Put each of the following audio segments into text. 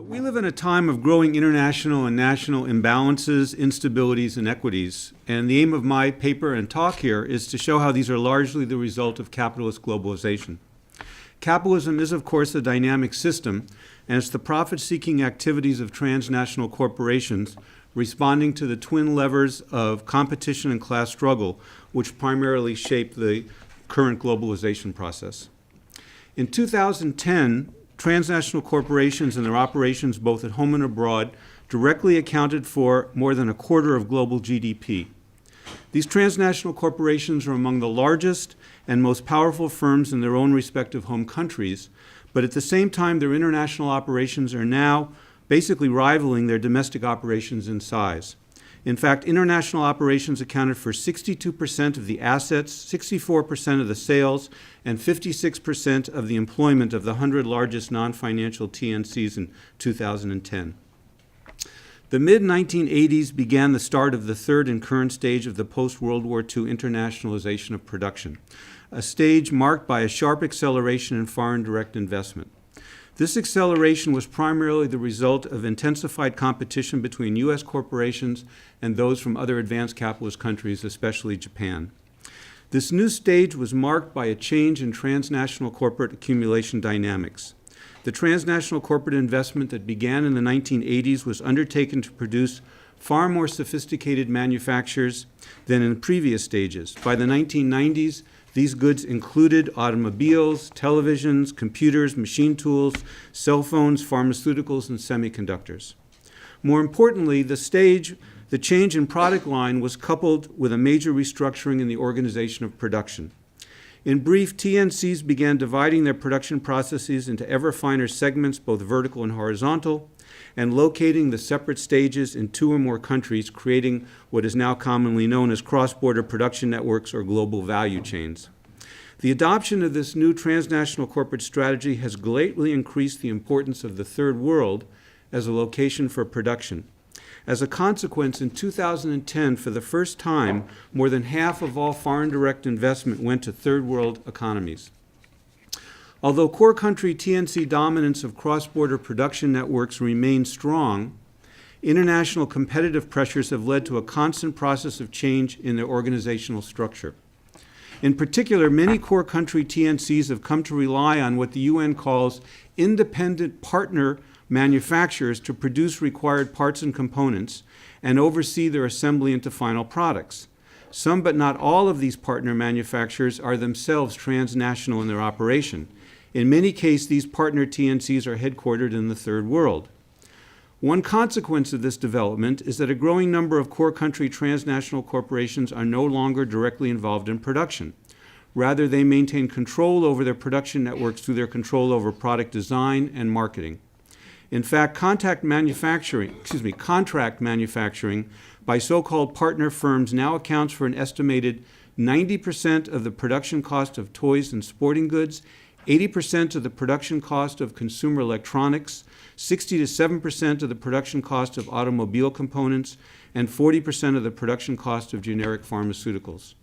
We live in a time of growing international and national imbalances, instabilities, and inequities. And the aim of my paper and talk here is to show how these are largely the result of capitalist globalization. Capitalism is, of course, a dynamic system, and it's the profit-seeking activities of transnational corporations responding to the twin levers of competition and class struggle, which primarily shape the current globalization process. In 2010, transnational corporations and their operations both at home and abroad directly accounted for more than a quarter of global GDP. These transnational corporations are among the largest and most powerful firms in their own respective home countries, but at the same time their international operations are now basically rivaling their domestic operations in size. In fact, international operations accounted for 62% of the assets, 64% of the sales, and 56% of the employment of the 100 largest non-financial TNCs in 2010. The mid-1980s began the start of the third and current stage of the post-World War II internationalization of production, a stage marked by a sharp acceleration in foreign direct investment. This acceleration was primarily the result of intensified competition between U.S. corporations and those from other advanced capitalist countries, especially Japan. This new stage was marked by a change in transnational corporate accumulation dynamics. The transnational corporate investment that began in the 1980s was undertaken to produce far more sophisticated manufactures than in previous stages. By the 1990s, these goods included automobiles, televisions, computers, machine tools, cell phones, pharmaceuticals, and semiconductors. More importantly, the change in product line was coupled with a major restructuring in the organization of production. In brief, TNCs began dividing their production processes into ever finer segments, both vertical and horizontal, and locating the separate stages in 2 or more countries, creating what is now commonly known as cross-border production networks or global value chains. The adoption of this new transnational corporate strategy has greatly increased the importance of the Third World as a location for production. As a consequence, in 2010, for the first time, more than half of all foreign direct investment went to Third World economies. Although core country TNC dominance of cross-border production networks remains strong, international competitive pressures have led to a constant process of change in their organizational structure. In particular, many core country TNCs have come to rely on what the UN calls independent partner manufacturers to produce required parts and components and oversee their assembly into final products. Some but not all of these partner manufacturers are themselves transnational in their operation. In many cases, these partner TNCs are headquartered in the Third World. One consequence of this development is that a growing number of core country transnational corporations are no longer directly involved in production. Rather, they maintain control over their production networks through their control over product design and marketing. In fact, contract manufacturing by so-called partner firms now accounts for an estimated 90% of the production cost of toys and sporting goods, 80% of the production cost of consumer electronics, 60 to 7% of the production cost of automobile components, and 40% of the production cost of generic pharmaceuticals.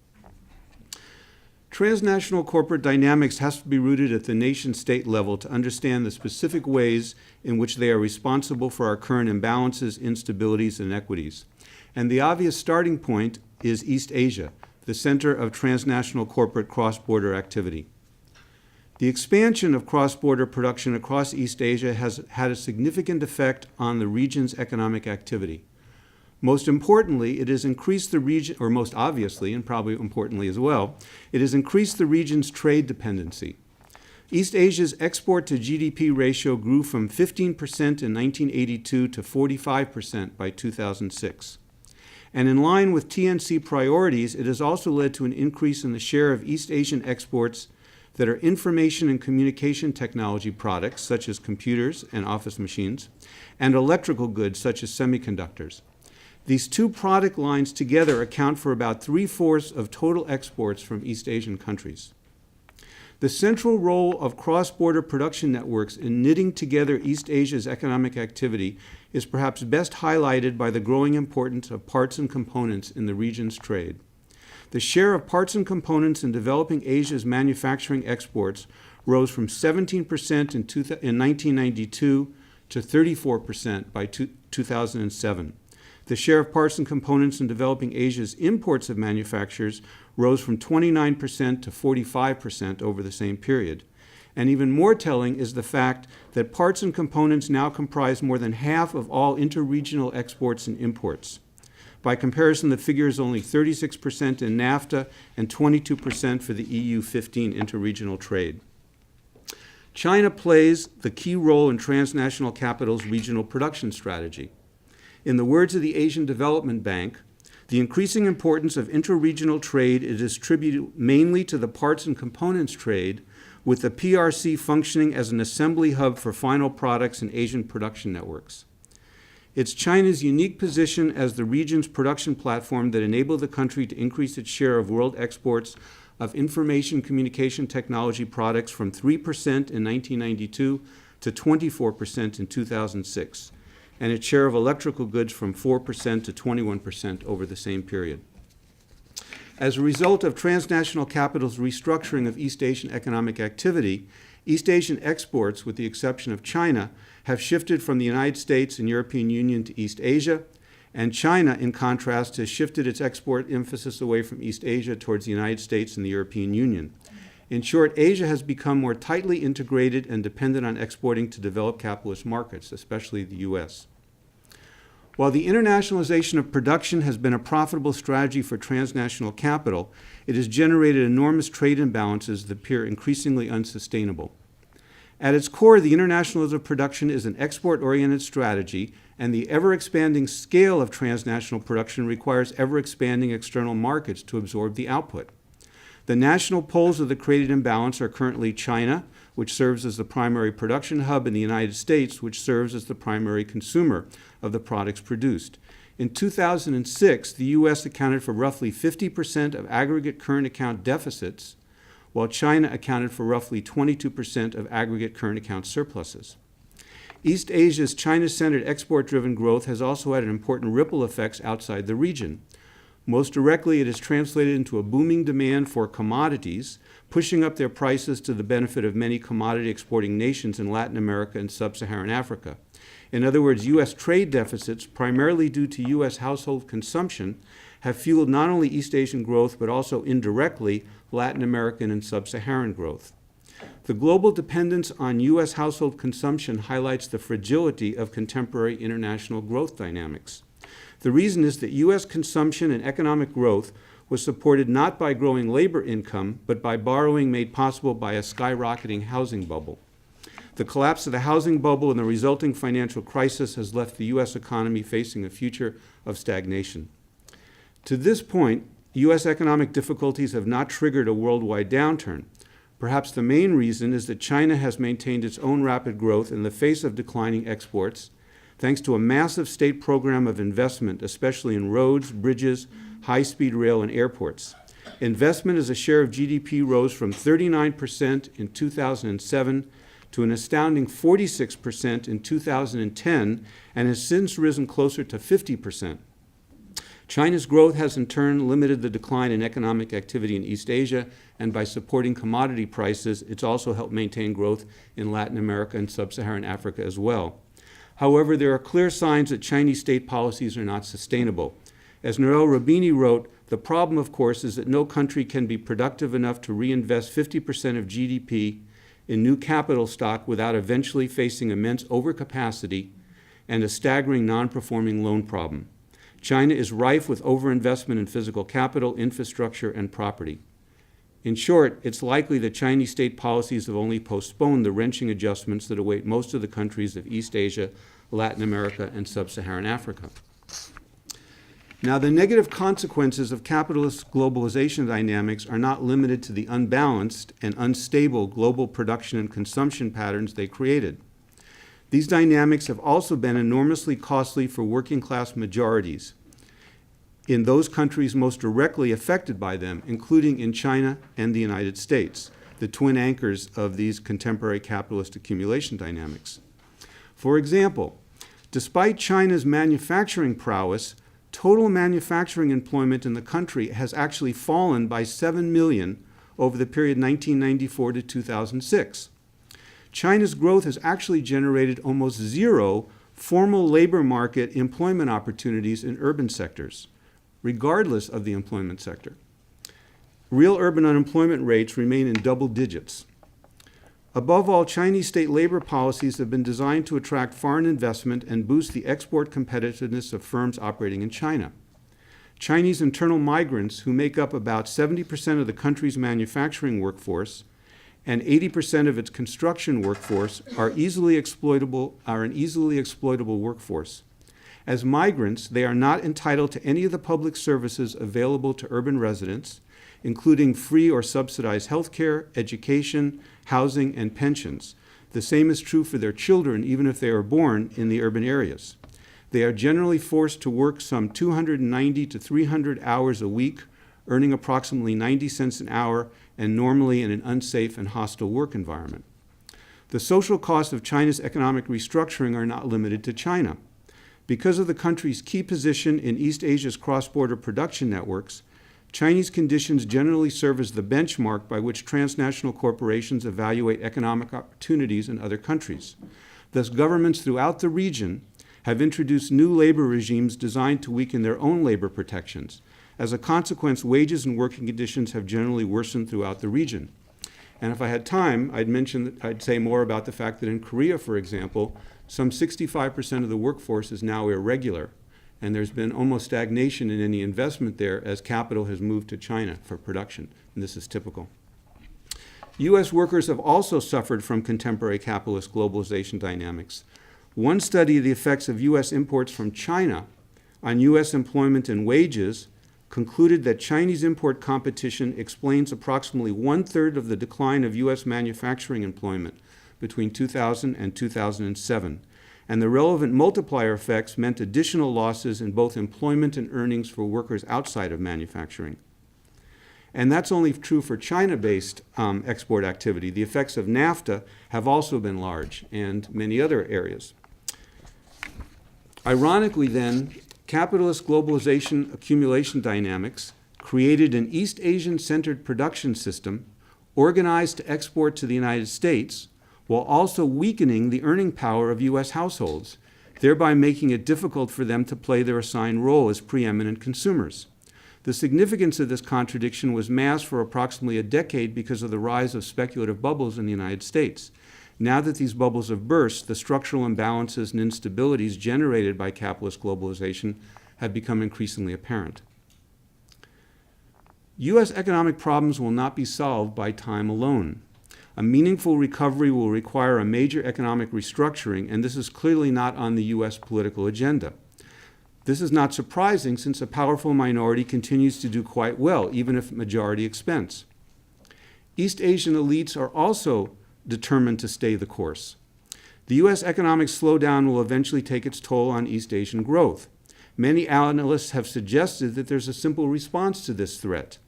Transnational corporate dynamics has to be rooted at the nation-state level to understand the specific ways in which they are responsible for our current imbalances, instabilities, and inequities. And the obvious starting point is East Asia, the center of transnational corporate cross-border activity. The expansion of cross-border production across East Asia has had a significant effect on the region's economic activity. Most importantly, it has increased the region, or most obviously, and probably importantly as well, it has increased the region's trade dependency. East Asia's export to GDP ratio grew from 15% in 1982 to 45% by 2006. And in line with TNC priorities, it has also led to an increase in the share of East Asian exports that are information and communication technology products, such as computers and office machines, and electrical goods, such as semiconductors. These two product lines together account for about 3/4 of total exports from East Asian countries. The central role of cross-border production networks in knitting together East Asia's economic activity is perhaps best highlighted by the growing importance of parts and components in the region's trade. The share of parts and components in developing Asia's manufacturing exports rose from 17% in 1992 to 34% by 2007. The share of parts and components in developing Asia's imports of manufacturers rose from 29% to 45% over the same period. And even more telling is the fact that parts and components now comprise more than half of all interregional exports and imports. By comparison, the figure is only 36% in NAFTA and 22% for the EU 15 interregional trade. China plays the key role in transnational capital's regional production strategy. In the words of the Asian Development Bank, the increasing importance of interregional trade is attributed mainly to the parts and components trade, with the PRC functioning as an assembly hub for final products in Asian production networks. It's China's unique position as the region's production platform that enabled the country to increase its share of world exports of information communication technology products from 3% in 1992 to 24% in 2006, and its share of electrical goods from 4% to 21% over the same period. As a result of transnational capital's restructuring of East Asian economic activity, East Asian exports, with the exception of China, have shifted from the United States and European Union to East Asia, and China, in contrast, has shifted its export emphasis away from East Asia towards the United States and the European Union. In short, Asia has become more tightly integrated and dependent on exporting to developed capitalist markets, especially the U.S. While the internationalization of production has been a profitable strategy for transnational capital, it has generated enormous trade imbalances that appear increasingly unsustainable. At its core, the internationalism of production is an export-oriented strategy, and the ever-expanding scale of transnational production requires ever-expanding external markets to absorb the output. The national poles of the created imbalance are currently China, which serves as the primary production hub, and the United States, which serves as the primary consumer of the products produced. In 2006, the U.S. accounted for roughly 50% of aggregate current account deficits, while China accounted for roughly 22% of aggregate current account surpluses. East Asia's China-centered export-driven growth has also had important ripple effects outside the region. Most directly, it has translated into a booming demand for commodities, pushing up their prices to the benefit of many commodity-exporting nations in Latin America and sub-Saharan Africa. In other words, U.S. trade deficits, primarily due to U.S. household consumption, have fueled not only East Asian growth, but also indirectly Latin American and sub-Saharan growth. The global dependence on U.S. household consumption highlights the fragility of contemporary international growth dynamics. The reason is that U.S. consumption and economic growth was supported not by growing labor income, but by borrowing made possible by a skyrocketing housing bubble. The collapse of the housing bubble and the resulting financial crisis has left the U.S. economy facing a future of stagnation. To this point, U.S. economic difficulties have not triggered a worldwide downturn. Perhaps the main reason is that China has maintained its own rapid growth in the face of declining exports, thanks to a massive state program of investment, especially in roads, bridges, high-speed rail, and airports. Investment as a share of GDP rose from 39% in 2007 to an astounding 46% in 2010, and has since risen closer to 50%. China's growth has in turn limited the decline in economic activity in East Asia, and by supporting commodity prices, it's also helped maintain growth in Latin America and sub-Saharan Africa as well. However, there are clear signs that Chinese state policies are not sustainable. As Noel Rabini wrote, the problem, of course, is that no country can be productive enough to reinvest 50% of GDP in new capital stock without eventually facing immense overcapacity and a staggering non-performing loan problem. China is rife with overinvestment in physical capital, infrastructure, and property. In short, it's likely that Chinese state policies have only postponed the wrenching adjustments that await most of the countries of East Asia, Latin America, and sub-Saharan Africa. Now, the negative consequences of capitalist globalization dynamics are not limited to the unbalanced and unstable global production and consumption patterns they created. These dynamics have also been enormously costly for working-class majorities in those countries most directly affected by them, including in China and the United States, the twin anchors of these contemporary capitalist accumulation dynamics. For example, despite China's manufacturing prowess, total manufacturing employment in the country has actually fallen by 7 million over the period 1994 to 2006. China's growth has actually generated almost zero formal labor market employment opportunities in urban sectors, regardless of the employment sector. Real urban unemployment rates remain in double digits. Above all, Chinese state labor policies have been designed to attract foreign investment and boost the export competitiveness of firms operating in China. Chinese internal migrants, who make up about 70% of the country's manufacturing workforce and 80% of its construction workforce, are an easily exploitable workforce. As migrants, they are not entitled to any of the public services available to urban residents, including free or subsidized health care, education, housing, and pensions. The same is true for their children, even if they are born in the urban areas. They are generally forced to work some 290 to 300 hours a week, earning approximately 90 cents an hour, and normally in an unsafe and hostile work environment. The social costs of China's economic restructuring are not limited to China. Because of the country's key position in East Asia's cross-border production networks, Chinese conditions generally serve as the benchmark by which transnational corporations evaluate economic opportunities in other countries. Thus, governments throughout the region have introduced new labor regimes designed to weaken their own labor protections. As a consequence, wages and working conditions have generally worsened throughout the region. And if I had time, I'd say more about the fact that in Korea, for example, some 65% of the workforce is now irregular, and there's been almost stagnation in any investment there as capital has moved to China for production, and this is typical. U.S. workers have also suffered from contemporary capitalist globalization dynamics. One study of the effects of U.S. imports from China on U.S. employment and wages concluded that Chinese import competition explains approximately 1/3 of the decline of U.S. manufacturing employment between 2000 and 2007. And the relevant multiplier effects meant additional losses in both employment and earnings for workers outside of manufacturing. And that's only true for China-based export activity. The effects of NAFTA have also been large, and many other areas. Ironically then, capitalist globalization accumulation dynamics created an East Asian-centered production system organized to export to the United States, while also weakening the earning power of U.S. households, thereby making it difficult for them to play their assigned role as preeminent consumers. The significance of this contradiction was masked for approximately a decade because of the rise of speculative bubbles in the United States. Now that these bubbles have burst, the structural imbalances and instabilities generated by capitalist globalization have become increasingly apparent. U.S. economic problems will not be solved by time alone. A meaningful recovery will require a major economic restructuring, and this is clearly not on the U.S. political agenda. This is not surprising, since a powerful minority continues to do quite well, even if at majority expense. East Asian elites are also determined to stay the course. The U.S. economic slowdown will eventually take its toll on East Asian growth. Many analysts have suggested that there's a simple response to this threat.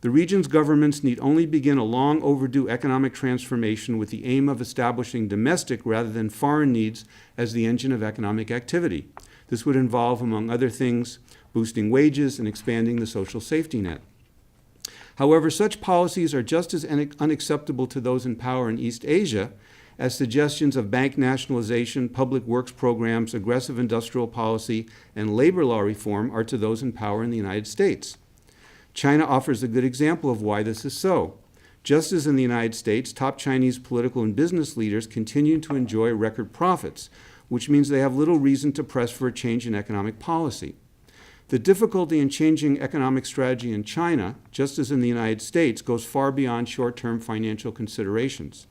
The region's governments need only begin a long overdue economic transformation with the aim of establishing domestic rather than foreign needs as the engine of economic activity. This would involve, among other things, boosting wages and expanding the social safety net. However, such policies are just as unacceptable to those in power in East Asia as suggestions of bank nationalization, public works programs, aggressive industrial policy, and labor law reform are to those in power in the United States. China offers a good example of why this is so. Just as in the United States, top Chinese political and business leaders continue to enjoy record profits, which means they have little reason to press for a change in economic policy. The difficulty in changing economic strategy in China, just as in the United States, goes far beyond short-term financial considerations.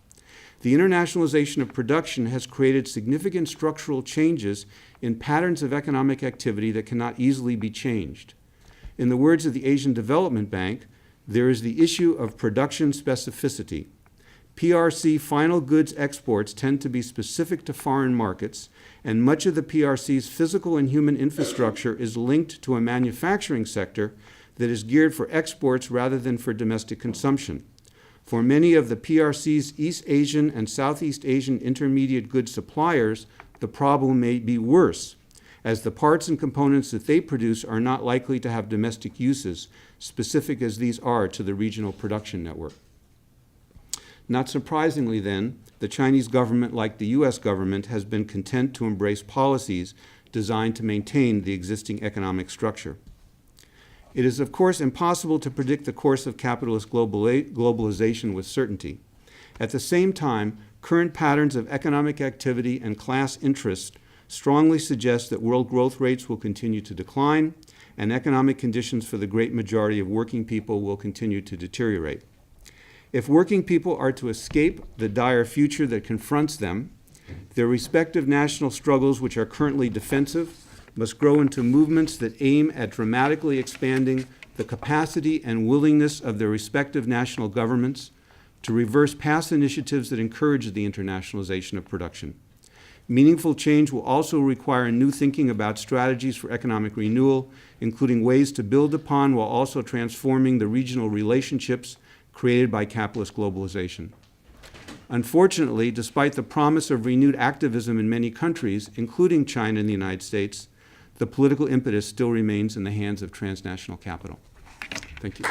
The internationalization of production has created significant structural changes in patterns of economic activity that cannot easily be changed. In the words of the Asian Development Bank, there is the issue of production specificity. PRC final goods exports tend to be specific to foreign markets, and much of the PRC's physical and human infrastructure is linked to a manufacturing sector that is geared for exports rather than for domestic consumption. For many of the PRC's East Asian and Southeast Asian intermediate goods suppliers, the problem may be worse, as the parts and components that they produce are not likely to have domestic uses, specific as these are to the regional production network. Not surprisingly, then, the Chinese government, like the U.S. government, has been content to embrace policies designed to maintain the existing economic structure. It is, of course, impossible to predict the course of capitalist globalization with certainty. At the same time, current patterns of economic activity and class interest strongly suggest that world growth rates will continue to decline and economic conditions for the great majority of working people will continue to deteriorate. If working people are to escape the dire future that confronts them, their respective national struggles, which are currently defensive, must grow into movements that aim at dramatically expanding the capacity and willingness of their respective national governments to reverse past initiatives that encourage the internationalization of production. Meaningful change will also require new thinking about strategies for economic renewal, including ways to build upon while also transforming the regional relationships created by capitalist globalization. Unfortunately, despite the promise of renewed activism in many countries, including China and the United States, the political impetus still remains in the hands of transnational capital. Thank you.